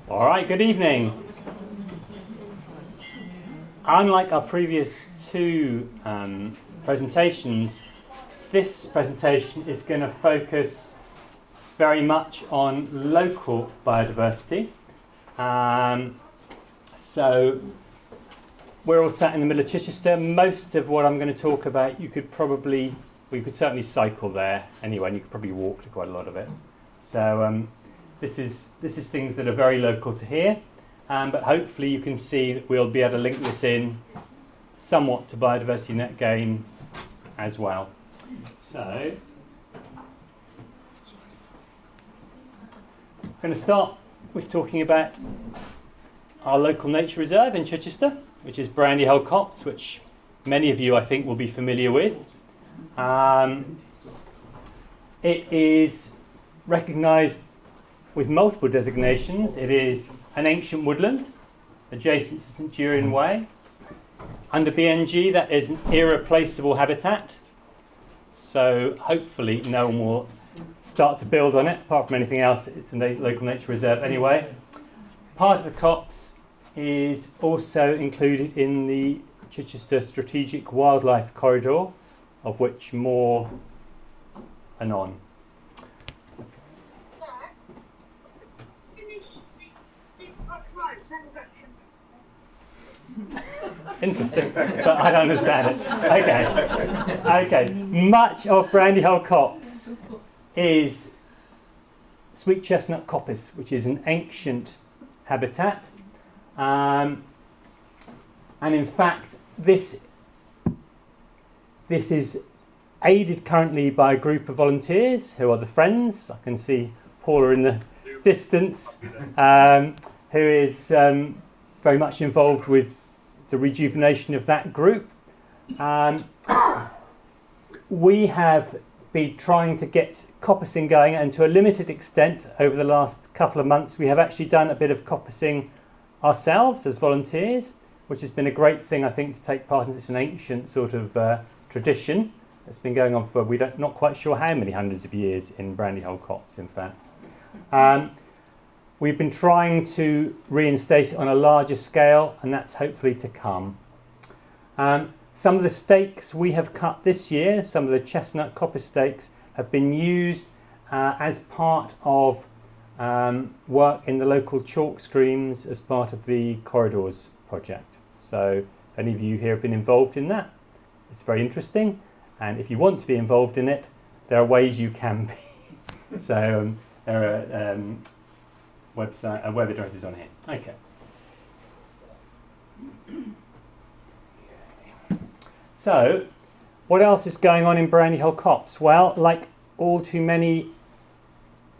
All right, good evening. Unlike our previous two presentations, this presentation is going to focus very much on local biodiversity. So we're all sat in the middle of Chichester. Most of what I'm going to talk about, we could certainly cycle there anyway, and you could probably walk to quite a lot of it. So this is things that are very local to here, but hopefully you can see that we'll be able to link this in somewhat to Biodiversity Net Gain as well. So I'm going to start with talking about our local nature reserve in Chichester, which is Brandy-Hill Copse, which many of you I think will be familiar with. It is recognised with multiple designations. It is an ancient woodland adjacent to St Jurian Way. Under BNG, that is an irreplaceable habitat. So hopefully no one will start to build on it. Apart from anything else, it's a local nature reserve anyway. Part of the copse is also included in the Chichester Strategic Wildlife Corridor, of which more anon. Interesting, but I don't understand it. Okay. Much of Brandy-Hill Copse is sweet chestnut coppice, which is an ancient habitat. And in fact, this is aided currently by a group of volunteers who are the Friends. I can see Paula in the distance, who is very much involved with the rejuvenation of that group. We have been trying to get coppicing going, and to a limited extent over the last couple of months we have actually done a bit of coppicing ourselves as volunteers, which has been a great thing, I think, to take part in. It's an ancient sort of tradition that's been going on for not quite sure how many hundreds of years in Brandy-Hill Copse, in fact. We've been trying to reinstate it on a larger scale, and that's hopefully to come. Some of the stakes we have cut this year, some of the chestnut coppice stakes, have been used as part of work in the local chalk streams as part of the Corridors project. So if any of you here have been involved in that, it's very interesting. And if you want to be involved in it, there are ways you can be. So there are web addresses on here. Okay. So, what else is going on in Brandy-Hill Copse? Well, like all too many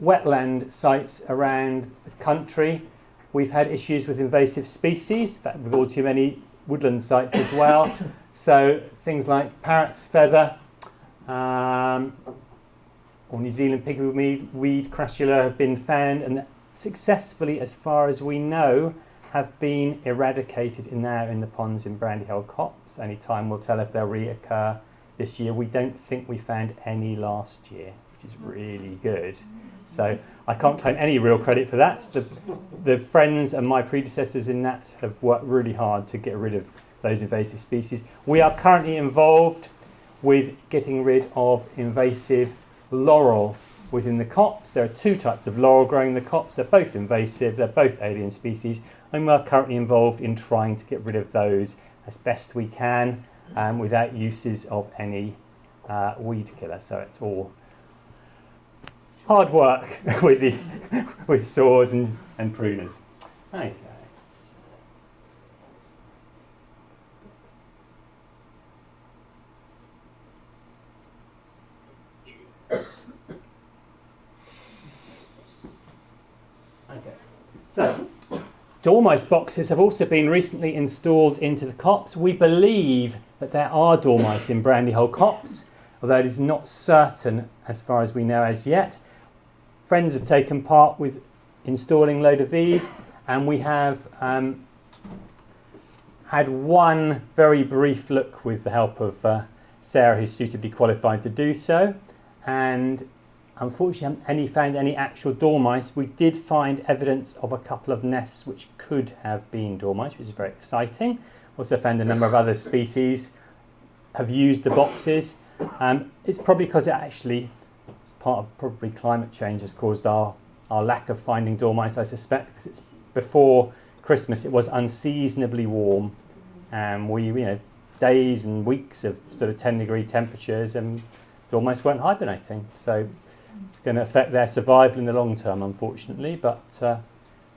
wetland sites around the country, we've had issues with invasive species, in fact, with all too many woodland sites as well. So, things like parrot's feather, or New Zealand pigweed, crassula have been found, and successfully, as far as we know, have been eradicated in the ponds in Brandy-Hill Copse. Only time will tell if they'll reoccur this year. We don't think we found any last year, which is really good. So I can't claim any real credit for that. The Friends and my predecessors in that have worked really hard to get rid of those invasive species. We are currently involved with getting rid of invasive laurel within the copse. There are two types of laurel growing in the copse. They're both invasive, they're both alien species, and we're currently involved in trying to get rid of those as best we can without uses of any weed killer. So it's all hard work with saws and pruners. Okay. So, dormice boxes have also been recently installed into the copse. We believe that there are dormice in Brandy-Hill Copse, although it is not certain as far as we know as yet. Friends have taken part with installing a load of these, and we have had one very brief look with the help of Sarah, who's suitably qualified to do so, and unfortunately haven't found any actual dormice. We did find evidence of a couple of nests which could have been dormice, which is very exciting. Also found a number of other species have used the boxes. It's probably because it's part of probably climate change has caused our lack of finding dormice, I suspect, because it's before Christmas it was unseasonably warm, and days and weeks of sort of 10-degree temperatures, and dormice weren't hibernating. So it's going to affect their survival in the long term, unfortunately, but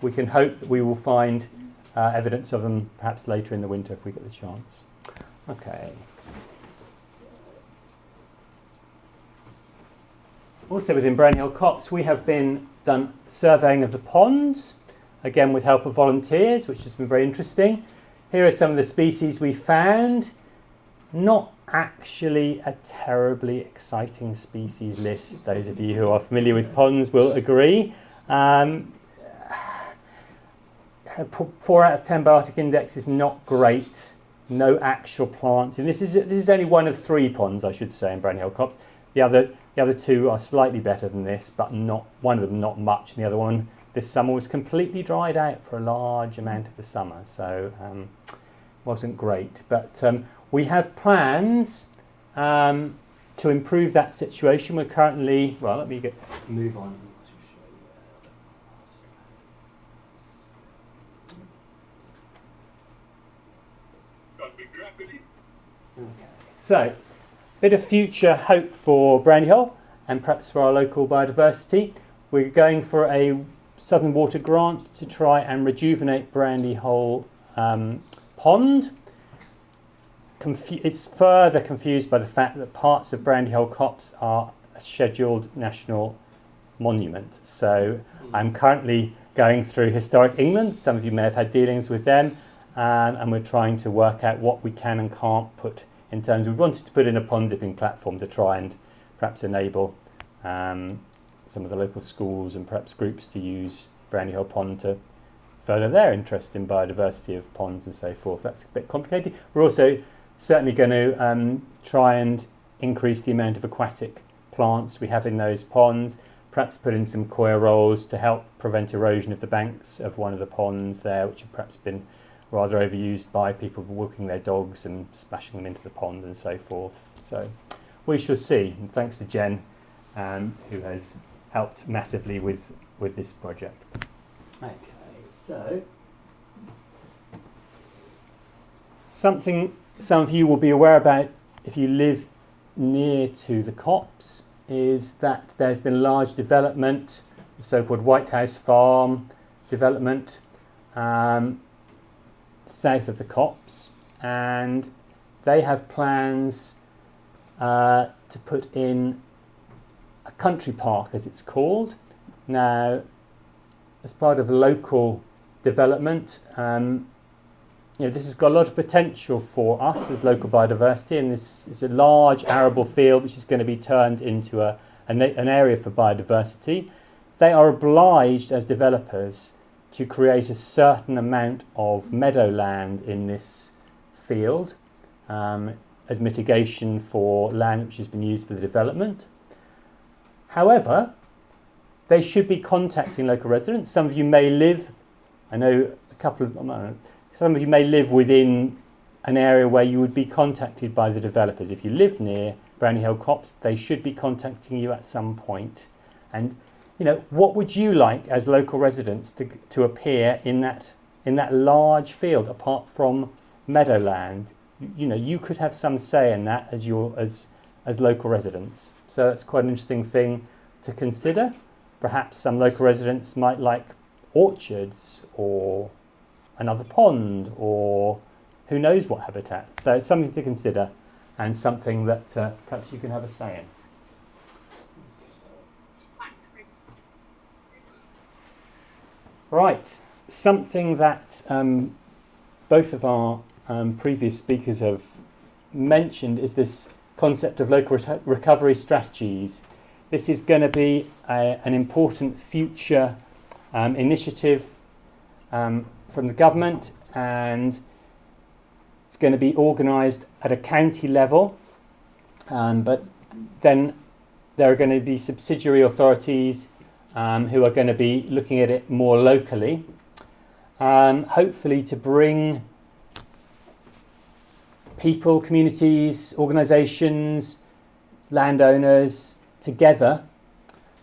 we can hope that we will find evidence of them perhaps later in the winter if we get the chance. Okay. Also within Brownie Hill Copse, we have done surveying of the ponds, again with help of volunteers, which has been very interesting. Here are some of the species we found. Not actually a terribly exciting species list. Those of you who are familiar with ponds will agree. 4 out of 10 biotic index is not great. No actual plants. And this is only one of 3 ponds, I should say, in Brownie Hill Copse. The other 2 are slightly better than this, but not one of them not much. And the other one this summer was completely dried out for a large amount of the summer, so wasn't great. But we have plans to improve that situation. We're currently let me move on. Okay. So, bit of future hope for Brownie Hill and perhaps for our local biodiversity. We're going for a Southern Water grant to try and rejuvenate Brownie Hill pond. It's further confused by the fact that parts of Brownie Hill Copse are a scheduled national monument. So I'm currently going through Historic England. Some of you may have had dealings with them, and we're trying to work out what we can and can't put in terms of, we wanted to put in a pond dipping platform to try and perhaps enable some of the local schools and perhaps groups to use Brownie Hill Pond to further their interest in biodiversity of ponds and so forth. That's a bit complicated. We're also certainly going to try and increase the amount of aquatic plants we have in those ponds, perhaps put in some coir rolls to help prevent erosion of the banks of one of the ponds there, which have perhaps been rather overused by people walking their dogs and splashing them into the pond and so forth. So we shall see, and thanks to Jen, who has helped massively with this project. Okay, so something some of you will be aware about if you live near to the copse is that there's been large development, the so-called White House Farm development, south of the copse, and they have plans to put in a country park, as it's called. Now, as part of local development, this has got a lot of potential for us as local biodiversity, and this is a large arable field which is going to be turned into an area for biodiversity. They are obliged as developers to create a certain amount of meadowland in this field as mitigation for land which has been used for the development. However, they should be contacting local residents. Some of you may live, some of you may live within an area where you would be contacted by the developers. If you live near Brownie Hill Copse, they should be contacting you at some point. And what would you like as local residents to appear in that large field apart from meadowland? You could have some say in that as local residents. So that's quite an interesting thing to consider. Perhaps some local residents might like orchards or another pond or who knows what habitat. So it's something to consider and something that perhaps you can have a say in. Right, something that both of our previous speakers have mentioned is this concept of local recovery strategies. This is going to be an important future initiative from the government, and it's going to be organised at a county level, but then there are going to be subsidiary authorities who are going to be looking at it more locally, hopefully to bring people, communities, organisations, landowners together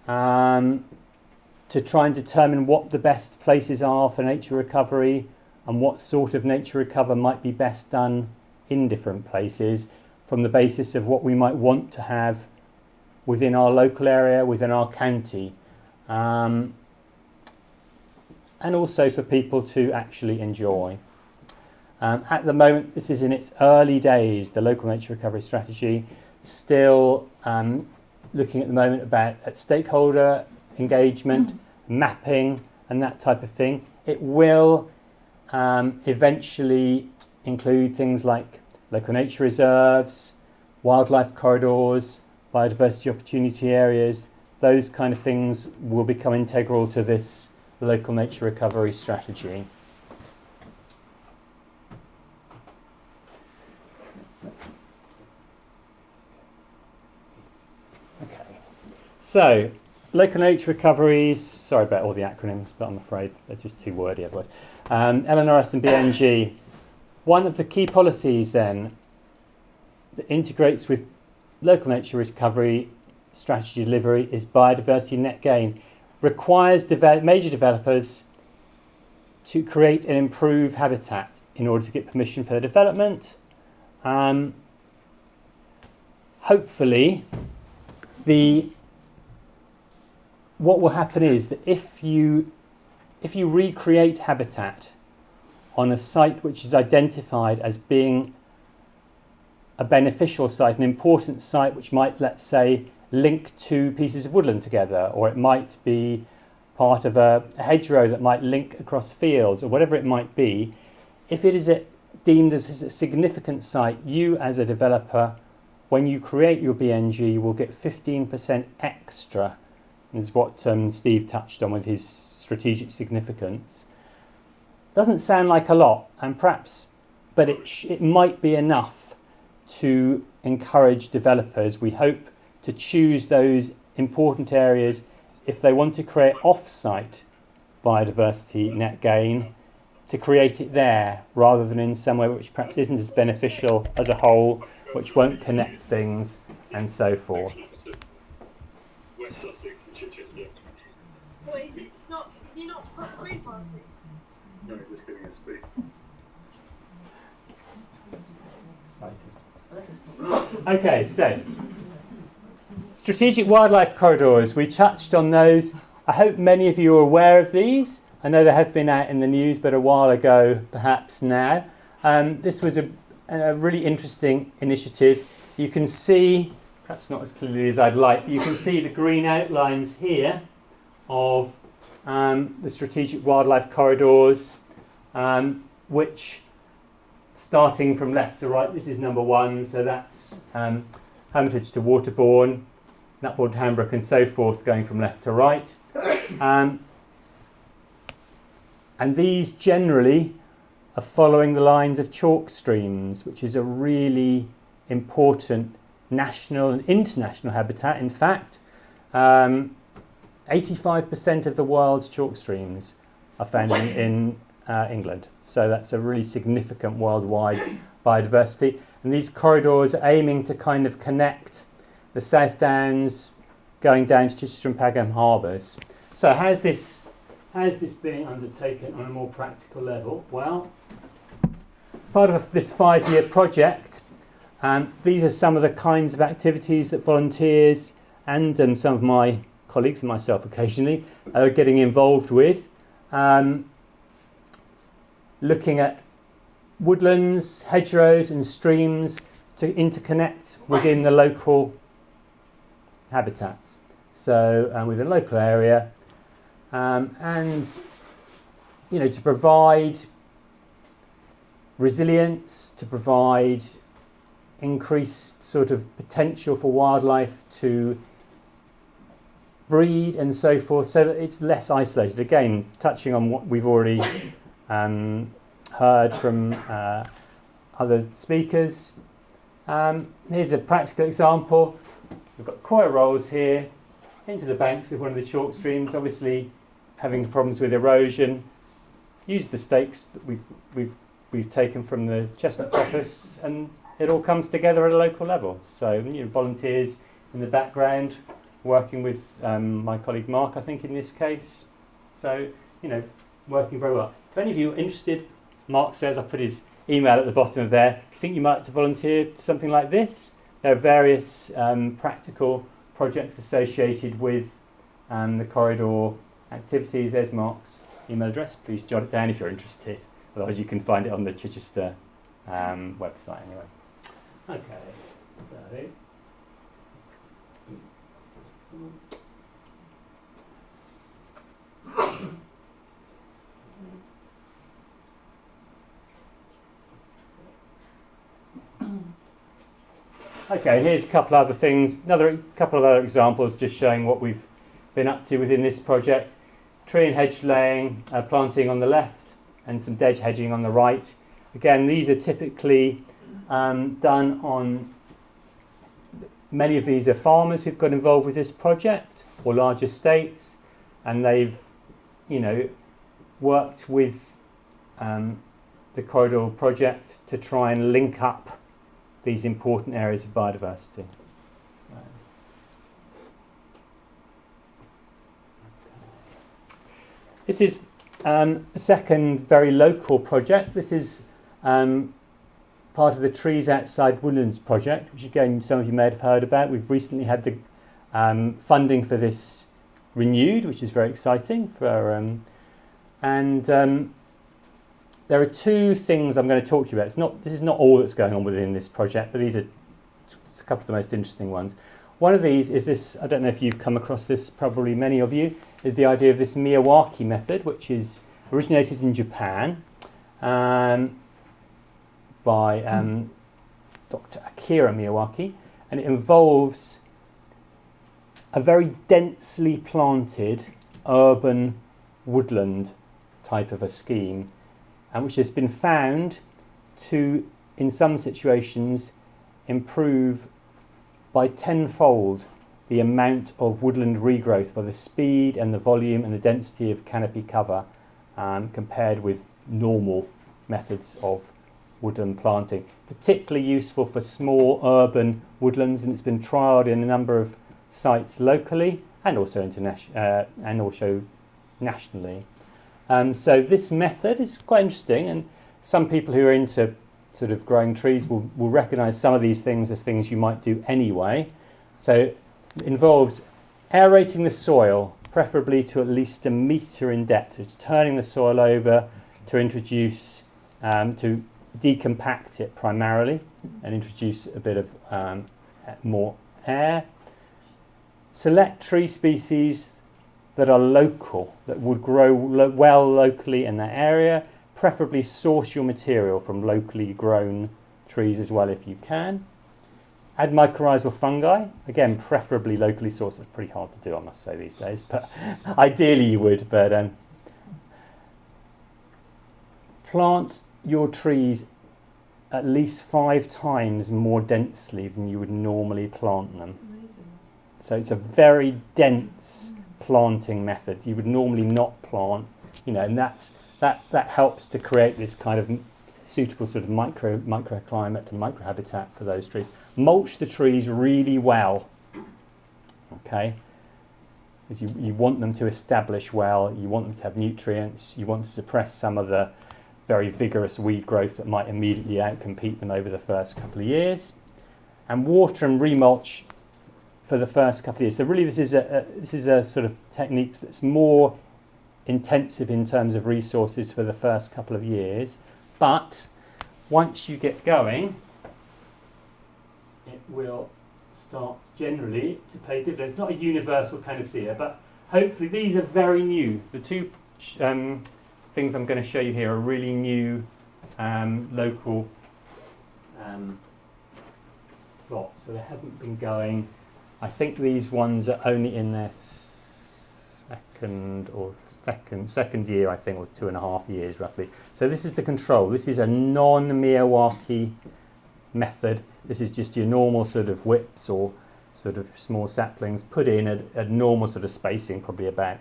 to try and determine what the best places are for nature recovery and what sort of nature recovery might be best done in different places from the basis of what we might want to have within our local area, within our county, and also for people to actually enjoy. At the moment, this is in its early days, the local nature recovery strategy, still looking at the moment at stakeholder engagement, mapping and that type of thing. It will eventually include things like local nature reserves, wildlife corridors, biodiversity opportunity areas. Those kind of things will become integral to this local nature recovery strategy. Okay, so local nature recoveries, sorry about all the acronyms, but I'm afraid they're just too wordy otherwise. LNRS and BNG. One of the key policies then that integrates with local nature recovery strategy delivery is biodiversity net gain. Requires major developers to create and improve habitat in order to get permission for the development. Hopefully, what will happen is that if you recreate habitat on a site which is identified as being a beneficial site, an important site which might, let's say, link two pieces of woodland together, or it might be part of a hedgerow that might link across fields, or whatever it might be, if it is deemed as a significant site, you as a developer, when you create your BNG, will get 15% extra. This is what Steve touched on with his strategic significance. Doesn't sound like a lot, and perhaps, but it might be enough to encourage developers, we hope, to choose those important areas if they want to create off-site biodiversity net gain, to create it there rather than in somewhere which perhaps isn't as beneficial as a whole, which won't connect things and so forth. West Sussex and Chichester. Wait, you're not put green party? No, just giving a speak. Okay, so strategic wildlife corridors, we touched on those. I hope many of you are aware of these. I know they have been out in the news, but a while ago, perhaps now. This was a really interesting initiative. You can see, perhaps not as clearly as I'd like, but you can see the green outlines here of the strategic wildlife corridors, which, starting from left to right, this is number 1, so that's Hermitage to Waterbourne, Nutbourne to Hambrook and so forth, going from left to right. And these generally are following the lines of chalk streams, which is a really important national and international habitat. In fact, 85% of the world's chalk streams are found in England. So that's a really significant worldwide biodiversity. And these corridors are aiming to kind of connect the South Downs going down to Chichester and Pagham harbours. So how's this being undertaken on a more practical level? Well, part of this 5-year project, these are some of the kinds of activities that volunteers and some of my colleagues and myself occasionally are getting involved with. Looking at woodlands, hedgerows and streams to interconnect within the local habitats. So within a local area, and to provide resilience, to provide increased sort of potential for wildlife to breed and so forth, so that it's less isolated. Again, touching on what we've already heard from other speakers. Here's a practical example. we've got coir rolls here into the banks of one of the chalk streams, obviously having problems with erosion. Use the stakes that we've taken from the chestnut coppice, and it all comes together at a local level. So volunteers in the background working with my colleague Mark, I think in this case. So working very well. If any of you are interested, Mark says, I put his email at the bottom of there. If you think you might like to volunteer for something like this, there are various practical projects associated with the corridor activities. There's Mark's email address. Please jot it down if you're interested. Otherwise you can find it on the Chichester website anyway. Okay, so... Okay, here's a couple other things. Another couple of other examples just showing what we've been up to within this project. Tree and hedge laying, planting on the left, and some hedge hedging on the right. Again, these are typically done on... Many of these are farmers who've got involved with this project, or large estates, and they've, worked with the corridor project to try and link up these important areas of biodiversity. So, this is a second very local project. This is part of the Trees Outside Woodlands project, which again some of you may have heard about. We've recently had the funding for this renewed, which is very exciting. There are two things I'm going to talk to you about. This is not all that's going on within this project, but these are a couple of the most interesting ones. One of these is this, I don't know if you've come across this, probably many of you, is the idea of this Miyawaki method, which is originated in Japan by Dr. Akira Miyawaki, and it involves a very densely planted urban woodland type of a scheme, and which has been found to, in some situations, improve by tenfold the amount of woodland regrowth by the speed and the volume and the density of canopy cover compared with normal methods of woodland planting. Particularly useful for small urban woodlands, and it's been trialled in a number of sites locally and also nationally. So this method is quite interesting, and some people who are into sort of growing trees will recognise some of these things as things you might do anyway. So it involves aerating the soil, preferably to at least 1 metre in depth. It's turning the soil over to introduce, to decompact it primarily and introduce a bit of more air. Select tree species that are local, that would grow well locally in that area. Preferably source your material from locally grown trees as well if you can. Add mycorrhizal fungi, again preferably locally sourced. It's pretty hard to do, I must say, these days, but ideally you would. But plant your trees at least 5 times more densely than you would normally plant them. So it's a very dense planting method. You would normally not plant, and that helps to create this kind of suitable sort of microclimate and microhabitat for those trees. Mulch the trees really well, okay? Because you want them to establish well, you want them to have nutrients, you want to suppress some of the very vigorous weed growth that might immediately outcompete them over the first couple of years. And water and remulch for the first couple of years. So really this is a sort of technique that's more intensive in terms of resources for the first couple of years, but once you get going it will start generally to pay dividends. It's not a universal panacea, but hopefully these are very new. The two things I'm going to show you here are really new local plots, so they haven't been going. I think these ones are only in their second year, I think, or 2.5 years roughly. So this is the control. This is a non-Miyawaki method. This is just your normal sort of whips or sort of small saplings put in at normal sort of spacing, probably about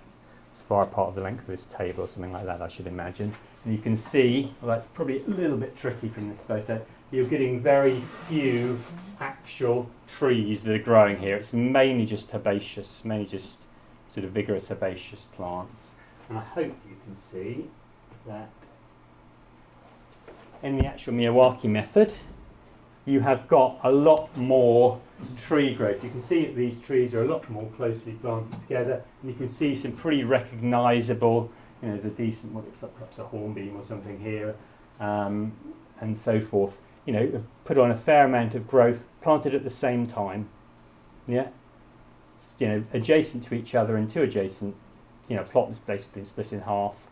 as far apart of the length of this table or something like that, I should imagine. And you can see, well, that's probably a little bit tricky from this photo, you're getting very few actual trees that are growing here. It's mainly just herbaceous, mainly just sort of vigorous herbaceous plants. And I hope you can see that in the actual Miyawaki method, you have got a lot more tree growth. You can see that these trees are a lot more closely planted together, and you can see some pretty recognisable, there's a decent, what looks like perhaps a hornbeam or something here, and so forth. Have put on a fair amount of growth, planted at the same time. Yeah, it's, adjacent to each other in two adjacent, plot is basically split in half,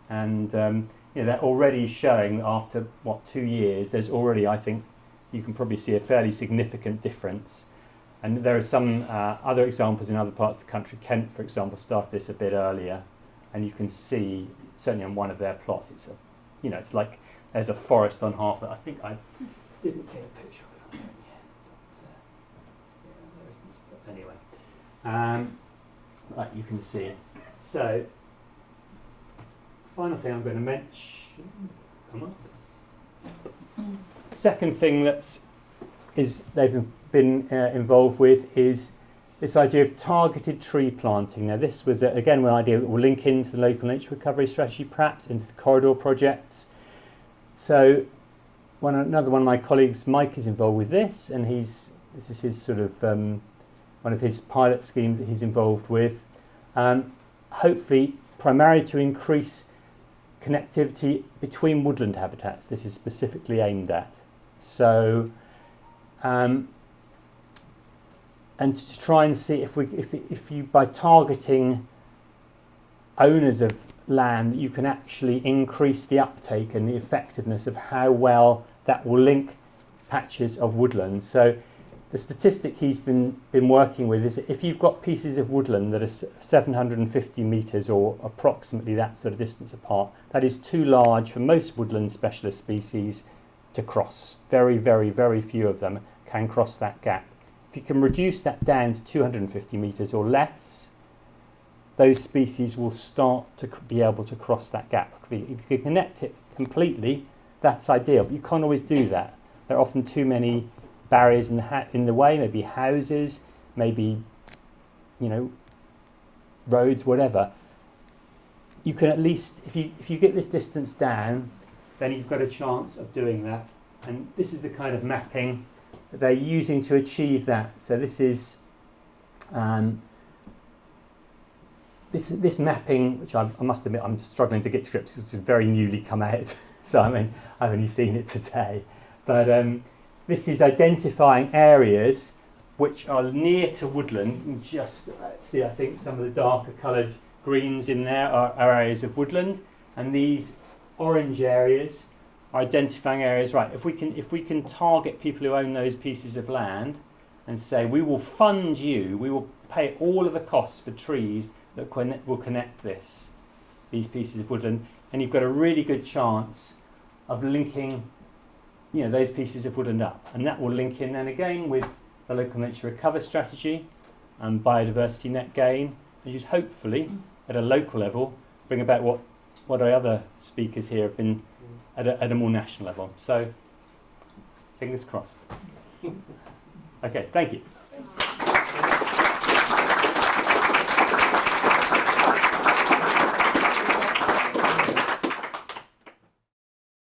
and they're already showing that after 2 years, there's already, I think, you can probably see a fairly significant difference. And there are some other examples in other parts of the country. Kent, for example, started this a bit earlier, and you can see certainly on one of their plots, it's it's like there's a forest on half. I think I didn't get a picture of it on there yet. But, anyway, like you can see. So, final thing I'm going to mention. Come on. Second thing they've been involved with is this idea of targeted tree planting. Now, this was again one idea that will link into the local nature recovery strategy, perhaps into the corridor projects. So, another one of my colleagues, Mike, is involved with this, and this is his sort of one of his pilot schemes that he's involved with. Hopefully, primarily to increase connectivity between woodland habitats. This is specifically aimed at. So, and to try and see if you by targeting owners of land, you can actually increase the uptake and the effectiveness of how well that will link patches of woodland. So, the statistic he's been working with is that if you've got pieces of woodland that are 750 metres or approximately that sort of distance apart, that is too large for most woodland specialist species to cross. Very, very, very few of them can cross that gap. If you can reduce that down to 250 metres or less, those species will start to be able to cross that gap. If you can connect it completely, that's ideal, but you can't always do that. There are often too many barriers in the way, maybe houses, maybe, roads, whatever. You can at least, if you get this distance down, then you've got a chance of doing that. And this is the kind of mapping that they're using to achieve that. So this is this mapping, which I must admit I'm struggling to get to grips because it's very newly come out. So I've only seen it today. But this is identifying areas which are near to woodland. Let's see, I think some of the darker coloured greens in there are areas of woodland, and these orange areas are identifying areas. Right, if we can target people who own those pieces of land and say, we will fund you, we will pay all of the costs for trees that will connect these pieces of woodland, and you've got a really good chance of linking those pieces of woodland up, and that will link in then again with the local nature recover strategy and biodiversity net gain, and you'd hopefully at a local level bring about what our other speakers here have been at a more national level. So fingers crossed. Okay, thank you.